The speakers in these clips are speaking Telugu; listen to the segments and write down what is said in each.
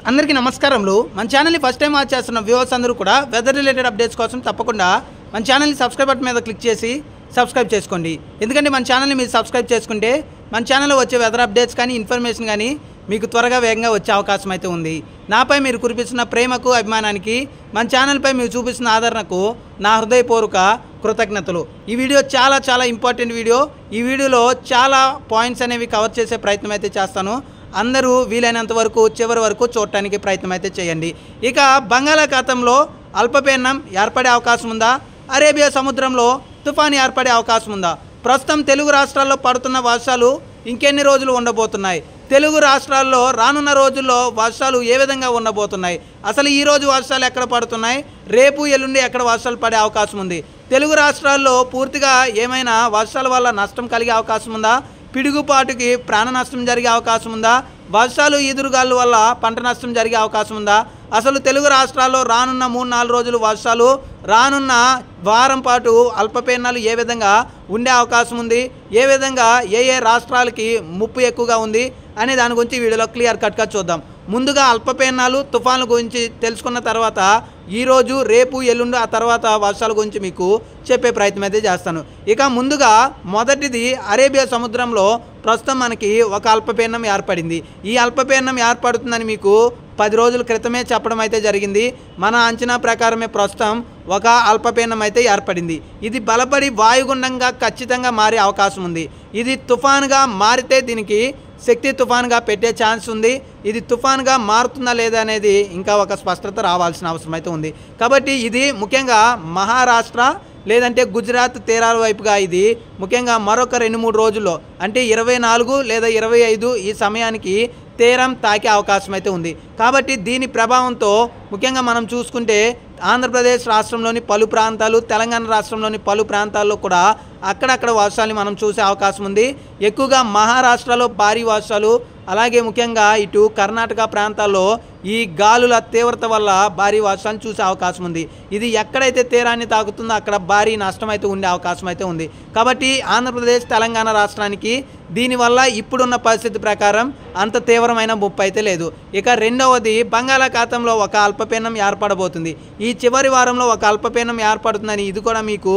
అందరికీ నమస్కారములు। మన ఛానల్ ని ఫస్ట్ టైం వాచ్ చేస్తున్న వ్యూవర్స్ అందరూ కూడా వెదర్ రిలేటెడ్ అప్డేట్స్ కోసం తప్పకుండా మన ఛానల్ ని సబ్స్క్రైబ్ బటన్ మీద క్లిక్ చేసి సబ్స్క్రైబ్ చేసుకోండి। ఎందుకంటే మన ఛానల్ ని మీరు సబ్స్క్రైబ్ చేసుకుంటే మన ఛానల్లో వచ్చే వెదర్ అప్డేట్స్ కానీ ఇన్ఫర్మేషన్ కానీ మీకు త్వరగా వేగంగా వచ్చే అవకాశం అయితే ఉంది। నాపై మీరు కురిపిస్తున్న ప్రేమకు అభిమానానికి మన ఛానల్ పై మీరు చూపిస్తున్న ఆదరణకు నా హృదయపూర్వక కృతజ్ఞతలు। ఈ వీడియో చాలా ఇంపార్టెంట్ వీడియో। ఈ వీడియోలో చాలా పాయింట్స్ అనేవి కవర్ చేసే ప్రయత్నం అయితే చేస్తాను। అందరూ వీలైనంత వరకు చివరి వరకు చూడటానికి ప్రయత్నం అయితే చేయండి। ఇక బంగాళాఖాతంలో అల్పపీడనం ఏర్పడే అవకాశం ఉందా? అరేబియా సముద్రంలో తుఫాను ఏర్పడే అవకాశం ఉందా? ప్రస్తుతం తెలుగు రాష్ట్రాల్లో పడుతున్న వర్షాలు ఇంకెన్ని రోజులు ఉండబోతున్నాయి? తెలుగు రాష్ట్రాల్లో రానున్న రోజుల్లో వర్షాలు ఏ విధంగా ఉండబోతున్నాయి? అసలు ఈ రోజు వర్షాలు ఎక్కడ పడుతున్నాయి? రేపు ఎల్లుండి ఎక్కడ వర్షాలు పడే అవకాశం ఉంది? తెలుగు రాష్ట్రాల్లో పూర్తిగా ఏమైనా వర్షాల వల్ల నష్టం కలిగే అవకాశం ఉందా? పిడుగుపాటుకి ప్రాణ నష్టం జరిగే అవకాశం ఉందా? వర్షాలు ఈదురుగాళ్ళ వల్ల పంట నష్టం జరిగే అవకాశం ఉందా? అసలు తెలుగు రాష్ట్రాల్లో రానున్న 3-4 రోజులు వర్షాలు, రానున్న వారం పాటు అల్పపీడనాలు ఏ విధంగా ఉండే అవకాశం ఉంది? ఏ విధంగా ఏ రాష్ట్రాలకి ముప్పు ఎక్కువగా ఉంది అనే దాని గురించి వీడియోలో క్లియర్ కట్గా చూద్దాం। ముందుగా అల్పపీడనాలు తుఫాన్ల గురించి తెలుసుకున్న తర్వాత ఈరోజు రేపు ఎల్లుండి ఆ తర్వాత వర్షాల గురించి మీకు చెప్పే ప్రయత్నం అయితే చేస్తాను। ఇక ముందుగా మొదటిది అరేబియా సముద్రంలో ప్రస్తుతం మనకి ఒక అల్పపీడనం ఏర్పడింది। ఈ అల్పపీడనం ఏర్పడుతుందని మీకు 10 రోజుల క్రితమే చెప్పడం అయితే జరిగింది। మన అంచనా ప్రకారమే ప్రస్తుతం ఒక అల్పపీడనం అయితే ఏర్పడింది। ఇది బలపడి వాయుగుండంగా ఖచ్చితంగా మారే అవకాశం ఉంది। ఇది తుఫాన్గా మారితే దీనికి శక్తి తుఫాన్గా పెట్టే ఛాన్స్ ఉంది। ఇది తుఫాన్గా మారుతుందా లేదా అనేది ఇంకా ఒక స్పష్టత రావాల్సిన అవసరం అయితే ఉంది। కాబట్టి ఇది ముఖ్యంగా మహారాష్ట్ర లేదంటే గుజరాత్ తీరాల వైపుగా ఇది ముఖ్యంగా మరొక 2-3 రోజుల్లో అంటే 24 లేదా 25 ఈ సమయానికి తీరం తాకే అవకాశం అయితే ఉంది। కాబట్టి దీని ప్రభావంతో ముఖ్యంగా మనం చూసుకుంటే ఆంధ్రప్రదేశ్ రాష్ట్రంలోని పలు ప్రాంతాలు, తెలంగాణ రాష్ట్రంలోని పలు ప్రాంతాల్లో కూడా అక్కడక్కడ వర్షాలని మనం చూసే అవకాశం ఉంది। ఎక్కువగా మహారాష్ట్రలో భారీ వర్షాలు, అలాగే ముఖ్యంగా ఇటు కర్ణాటక ప్రాంతాల్లో ఈ గాలుల తీవ్రత వల్ల భారీ వర్షాలను చూసే అవకాశం ఉంది। ఇది ఎక్కడైతే తీరాన్ని తాకుతుందో అక్కడ భారీ నష్టం అయితే ఉండే అవకాశం అయితే ఉంది। కాబట్టి ఆంధ్రప్రదేశ్ తెలంగాణ రాష్ట్రానికి దీనివల్ల ఇప్పుడున్న పరిస్థితి ప్రకారం అంత తీవ్రమైన ముప్పు అయితే లేదు। ఇక రెండవది బంగాళాఖాతంలో ఒక అల్పపీడనం ఏర్పడబోతుంది। ఈ చివరి వారంలో ఒక అల్పపీడనం ఏర్పడుతుందని ఇది కూడా మీకు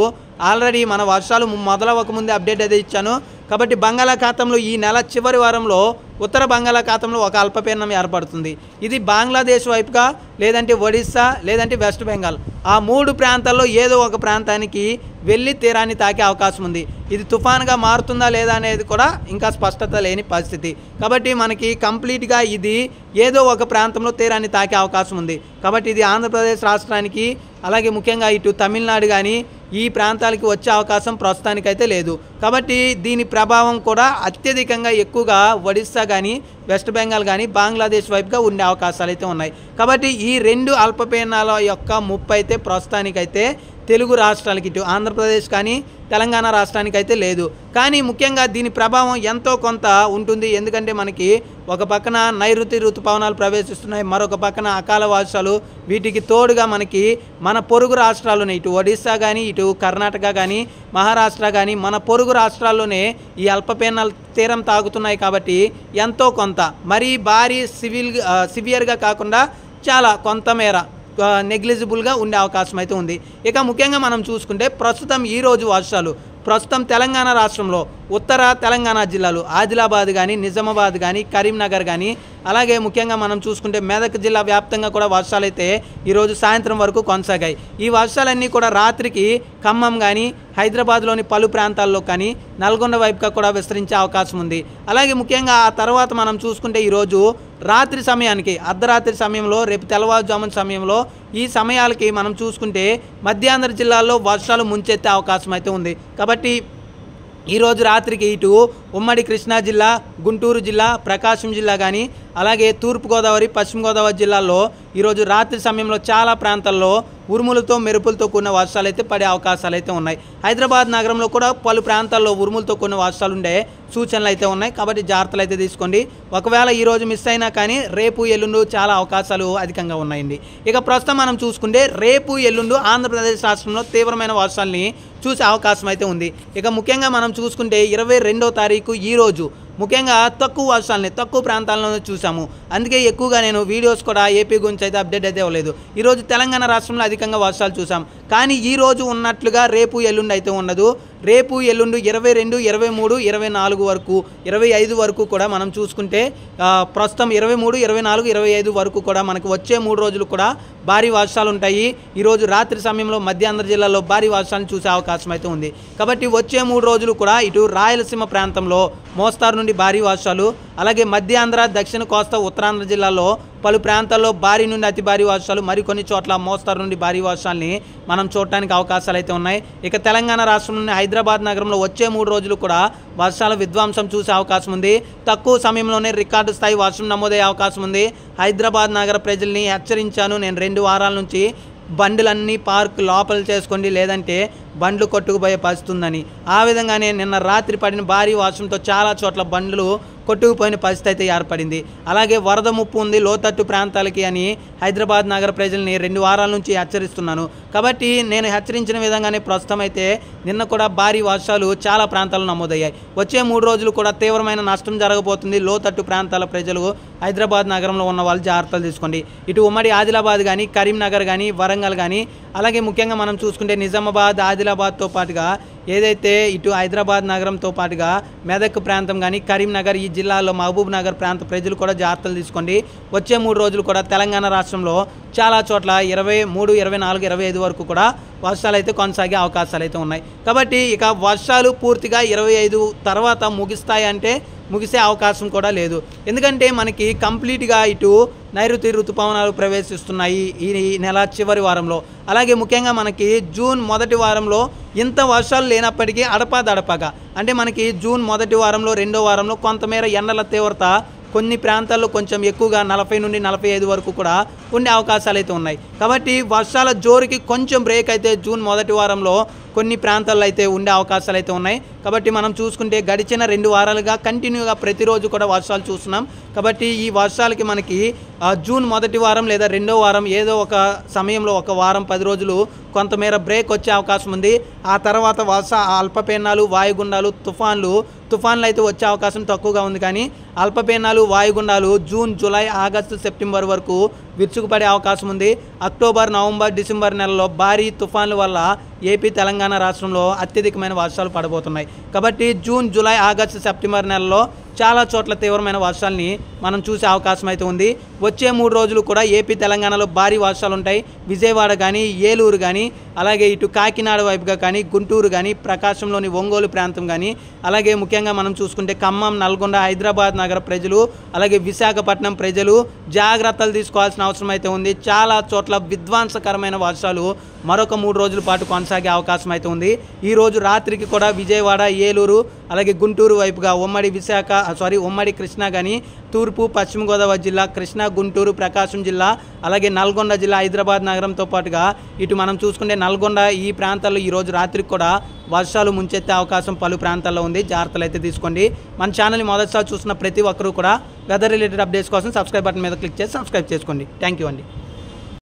ఆల్రెడీ మన వర్షాలు మొదలవక ముందే అప్డేట్ అయితే ఇచ్చాను। కాబట్టి బంగాళాఖాతంలో ఈ నెల చివరి వారంలో ఉత్తర బంగాళాఖాతంలో ఒక అల్పపీడనం ఏర్పడుతుంది। ఇది బంగ్లాదేశ్ వైపుగా లేదంటే ఒడిస్సా లేదంటే వెస్ట్ బెంగాల్ ఆ 3 ప్రాంతాల్లో ఏదో ఒక ప్రాంతానికి వెళ్ళి తీరాన్ని తాకే అవకాశం ఉంది। ఇది తుఫాన్గా మారుతుందా లేదా అనేది కూడా ఇంకా స్పష్టత లేని పరిస్థితి। కాబట్టి మనకి కంప్లీట్గా ఇది ఏదో ఒక ప్రాంతంలో తీరాన్ని తాకే అవకాశం ఉంది। కాబట్టి ఇది ఆంధ్రప్రదేశ్ రాష్ట్రానికి అలాగే ముఖ్యంగా ఇటు తమిళనాడు కానీ ఈ ప్రాంతాలకి వచ్చే అవకాశం ప్రస్తుతానికైతే లేదు। కాబట్టి దీని ప్రభావం కూడా అత్యధికంగా ఎక్కువగా ఒడిస్సా కానీ వెస్ట్ బెంగాల్ కానీ బంగ్లాదేశ్ వైపుగా ఉండే అవకాశాలు అయితే ఉన్నాయి। కాబట్టి ఈ 2 అల్పపీడనాల యొక్క ముప్పు అయితే ప్రస్తుతానికైతే తెలుగు రాష్ట్రాలకి ఇటు ఆంధ్రప్రదేశ్ కానీ తెలంగాణ రాష్ట్రానికి అయితే లేదు। కానీ ముఖ్యంగా దీని ప్రభావం ఎంతో కొంత ఉంటుంది। ఎందుకంటే మనకి ఒక పక్కన నైరుతి ఋతుపవనాలు ప్రవేశిస్తున్నాయి, మరొక పక్కన అకాల వర్షాలు, వీటికి తోడుగా మనకి మన పొరుగు రాష్ట్రాల్లోనే ఇటు ఒడిస్సా కానీ ఇటు కర్ణాటక కానీ మహారాష్ట్ర కానీ మన పొరుగు రాష్ట్రాల్లోనే ఈ అల్పపీడనాలు తీరం తాగుతున్నాయి। కాబట్టి ఎంతో కొంత మరీ భారీ సివియర్గా కాకుండా చాలా కొంతమేర నెగ్లిజిబుల్గా ఉండే అవకాశం అయితే ఉంది। ఇక ముఖ్యంగా మనం చూసుకుంటే ప్రస్తుతం ఈరోజు వర్షాలు ప్రస్తుతం తెలంగాణ రాష్ట్రంలో ఉత్తర తెలంగాణ జిల్లాలు ఆదిలాబాద్ కానీ నిజామాబాద్ కానీ కరీంనగర్ కానీ అలాగే ముఖ్యంగా మనం చూసుకుంటే మెదక్ జిల్లా వ్యాప్తంగా కూడా వర్షాలు అయితే ఈరోజు సాయంత్రం వరకు కొనసాగాయి। ఈ వర్షాలన్నీ కూడా రాత్రికి ఖమ్మం కానీ హైదరాబాద్లోని పలు ప్రాంతాల్లో కానీ నల్గొండ వైపుగా కూడా విస్తరించే అవకాశం ఉంది। అలాగే ముఖ్యంగా ఆ తర్వాత మనం చూసుకుంటే ఈరోజు రాత్రి సమయానికి అర్ధరాత్రి సమయంలో రేపు తెల్లవారుజామున సమయంలో ఈ సమయాలకి మనం చూసుకుంటే మధ్యాంధ్ర జిల్లాల్లో వర్షాలు ముంచెత్తే అవకాశం అయితే ఉంది। కాబట్టి ఈరోజు రాత్రికి ఇటు ఉమ్మడి కృష్ణా జిల్లా, గుంటూరు జిల్లా, ప్రకాశం జిల్లా కానీ అలాగే తూర్పుగోదావరి, పశ్చిమ గోదావరి జిల్లాల్లో ఈరోజు రాత్రి సమయంలో చాలా ప్రాంతాల్లో ఉరుములతో మెరుపులతో కూడిన వర్షాలు అయితే పడే అవకాశాలు అయితే ఉన్నాయి। హైదరాబాద్ నగరంలో కూడా పలు ప్రాంతాల్లో ఉరుములతో కూడిన వర్షాలు ఉండే సూచనలు అయితే ఉన్నాయి। కాబట్టి జాగ్రత్తలు అయితే తీసుకోండి। ఒకవేళ ఈరోజు మిస్ అయినా కానీ రేపు ఎల్లుండు చాలా అవకాశాలు అధికంగా ఉన్నాయండి। ఇక ప్రస్తుతం మనం చూసుకుంటే రేపు ఎల్లుండు ఆంధ్రప్రదేశ్ రాష్ట్రంలో తీవ్రమైన వర్షాలని చూసే అవకాశం అయితే ఉంది। ఇక ముఖ్యంగా మనం చూసుకుంటే 22వ తారీఖు ఈరోజు ముఖ్యంగా తక్కువ వర్షాలని తక్కువ ప్రాంతాలను చూసాము. అందుకే ఎక్కువగా నేను వీడియోస్ కూడా ఏపీ గురించి అయితే అప్డేట్ అయితే ఇవ్వలేదు. ఈరోజు తెలంగాణ రాష్ట్రంలో అధికంగా వర్షాలు చూసాం. కానీ ఈరోజు ఉన్నట్లుగా రేపు ఎల్లుండి అయితే ఉండదు. రేపు ఎల్లుండి 22, 23, 24 వరకు 25 వరకు కూడా మనం చూసుకుంటే ప్రస్తుతం 23, 24, 25 వరకు కూడా మనకు వచ్చే 3 రోజులు కూడా భారీ వర్షాలు ఉంటాయి. ఈరోజు రాత్రి సమయంలో మధ్యాంధ్ర జిల్లాలో భారీ వర్షాలను చూసే అవకాశం అయితే ఉంది. కాబట్టి వచ్చే 3 రోజులు కూడా ఇటు రాయలసీమ ప్రాంతంలో మోస్తారు నుండి భారీ వర్షాలు, అలాగే మధ్యాంధ్ర, దక్షిణ కోస్తా, ఉత్తరాంధ్ర జిల్లాలో పలు ప్రాంతాల్లో భారీ నుండి అతి భారీ వర్షాలు, మరికొన్ని చోట్ల మోస్తారు నుండి భారీ వర్షాలని మనం చూడటానికి అవకాశాలు అయితే ఉన్నాయి. ఇక తెలంగాణ రాష్ట్రంలోని హైదరాబాద్ నగరంలో వచ్చే 3 రోజులు కూడా వర్షాల విధ్వంసం చూసే అవకాశం ఉంది. తక్కువ సమయంలోనే రికార్డు స్థాయి వర్షం నమోదయ్యే అవకాశం ఉంది. హైదరాబాద్ నగర ప్రజల్ని హెచ్చరించాను నేను 2 వారాల నుంచి, బండ్లన్నీ పార్క్ లోపల చేసుకోండి, లేదంటే బండ్లు కొట్టుకుపోయే పరిస్థితి ఉందని. ఆ విధంగానే నిన్న రాత్రి పడిన భారీ వర్షంతో చాలా చోట్ల బండ్లు కొట్టుకుపోయిన పరిస్థితి అయితే ఏర్పడింది. అలాగే వరద ముప్పు ఉంది లోతట్టు ప్రాంతాలకి అని హైదరాబాద్ నగర ప్రజల్ని 2 వారాల నుంచి హెచ్చరిస్తున్నాను. కాబట్టి నేను హెచ్చరించిన విధంగానే ప్రస్తుతం అయితే నిన్న కూడా భారీ వర్షాలు చాలా ప్రాంతాల్లో నమోదయ్యాయి. వచ్చే 3 రోజులు కూడా తీవ్రమైన నష్టం జరగబోతుంది. లోతట్టు ప్రాంతాల ప్రజలు, హైదరాబాద్ నగరంలో ఉన్న వాళ్ళు జాగ్రత్తలు తీసుకోండి. ఇటు ఉమ్మడి ఆదిలాబాద్ కానీ, కరీంనగర్ కానీ, వరంగల్ కానీ, అలాగే ముఖ్యంగా మనం చూసుకుంటే నిజామాబాద్, ఆదిలాబాద్తో పాటుగా ఏదైతే ఇటు హైదరాబాద్ నగరంతో పాటుగా మెదక్ ప్రాంతం కానీ, కరీంనగర్, ఈ జిల్లాలో మహబూబ్ నగర్ ప్రాంత ప్రజలు కూడా జాగ్రత్తలు తీసుకోండి. వచ్చే 3 రోజులు కూడా తెలంగాణ రాష్ట్రంలో చాలా చోట్ల 23, 24, 25 వరకు కూడా వర్షాలు అయితే కొనసాగే అవకాశాలు అయితే ఉన్నాయి. కాబట్టి ఇక వర్షాలు పూర్తిగా 25 తర్వాత ముగిస్తాయి అంటే ముగిసే అవకాశం కూడా లేదు. ఎందుకంటే మనకి కంప్లీట్గా ఇటు నైరుతి ఋతుపవనాలు ప్రవేశిస్తున్నాయి ఈ నెల చివరి వారంలో. అలాగే ముఖ్యంగా మనకి జూన్ మొదటి వారంలో ఇంత వర్షాలు లేనప్పటికీ అడపాదడపగా, అంటే మనకి జూన్ మొదటి వారంలో, 2వ వారంలో కొంతమేర ఎండల తీవ్రత కొన్ని ప్రాంతాల్లో కొంచెం ఎక్కువగా 40 నుండి 45 వరకు కూడా ఉండే అవకాశాలు అయితే ఉన్నాయి. కాబట్టి వర్షాల జోరుకి కొంచెం బ్రేక్ అయితే జూన్ మొదటి వారంలో కొన్ని ప్రాంతాల్లో అయితే ఉండే అవకాశాలు అయితే ఉన్నాయి. కాబట్టి మనం చూసుకుంటే గడిచిన 2 వారాలుగా కంటిన్యూగా ప్రతిరోజు కూడా వర్షాలు చూస్తున్నాం. కాబట్టి ఈ వర్షాలకి మనకి జూన్ మొదటి వారం లేదా 2వ వారం ఏదో ఒక సమయంలో 1 వారం 10 రోజులు కొంతమేర బ్రేక్ వచ్చే అవకాశం ఉంది. ఆ తర్వాత అల్పపీడనాలు, వాయుగుండాలు, తుఫాన్లు అయితే వచ్చే అవకాశం తక్కువగా ఉంది. కానీ అల్పపీడనాలు, వాయుగుండాలు జూన్, జూలై, ఆగస్టు, సెప్టెంబర్ వరకు విరుచుకుపడే అవకాశం ఉంది. అక్టోబర్, నవంబర్, డిసెంబర్ నెలలో భారీ తుఫాన్ల వల్ల ఏపీ, తెలంగాణ రాష్ట్రంలో అత్యధికమైన వర్షాలు పడబోతున్నాయి. కాబట్టి జూన్, జూలై, ఆగస్టు, సెప్టెంబర్ నెలలో చాలా చోట్ల తీవ్రమైన వర్షాలని మనం చూసే అవకాశం అయితే ఉంది. వచ్చే 3 రోజులు కూడా ఏపీ, తెలంగాణలో భారీ వర్షాలు ఉంటాయి. విజయవాడ కానీ, ఏలూరు కానీ, అలాగే ఇటు కాకినాడ వైపుగా కానీ, గుంటూరు కానీ, ప్రకాశంలోని ఒంగోలు ప్రాంతం కానీ, అలాగే ముఖ్యంగా మనం చూసుకుంటే ఖమ్మం, నల్గొండ, హైదరాబాద్ నగర ప్రజలు, అలాగే విశాఖపట్నం ప్రజలు జాగ్రత్తలు తీసుకోవాల్సిన అవసరం అయితే ఉంది. చాలా చోట్ల విధ్వంసకరమైన వర్షాలు మరొక 3 రోజుల పాటు కొనసాగే అవకాశం అయితే ఉంది. ఈరోజు రాత్రికి కూడా విజయవాడ, ఏలూరు, అలాగే గుంటూరు వైపుగా ఉమ్మడి కృష్ణా కానీ, తూర్పు, పశ్చిమ గోదావరి జిల్లా, కృష్ణా, గుంటూరు, ప్రకాశం జిల్లా, అలాగే నల్గొండ జిల్లా, హైదరాబాద్ నగరంతో పాటుగా ఇటు మనం చూసుకుంటే నల్గొండ, ఈ ప్రాంతాల్లో ఈరోజు రాత్రికి కూడా వర్షాలు ముంచెత్తే అవకాశం పలు ప్రాంతాల్లో ఉంది. జాగ్రత్తలు అయితే తీసుకోండి. మన ఛానల్ని మొదటిసారి చూసిన ప్రతి ఒక్కరూ కూడా వెదర్ రిలేటెడ్ అప్డేట్స్ కోసం సబ్స్క్రైబ్ బటన్ మీద క్లిక్ చేసి సబ్స్క్రైబ్ చేసుకోండి. థ్యాంక్ యూ అండి.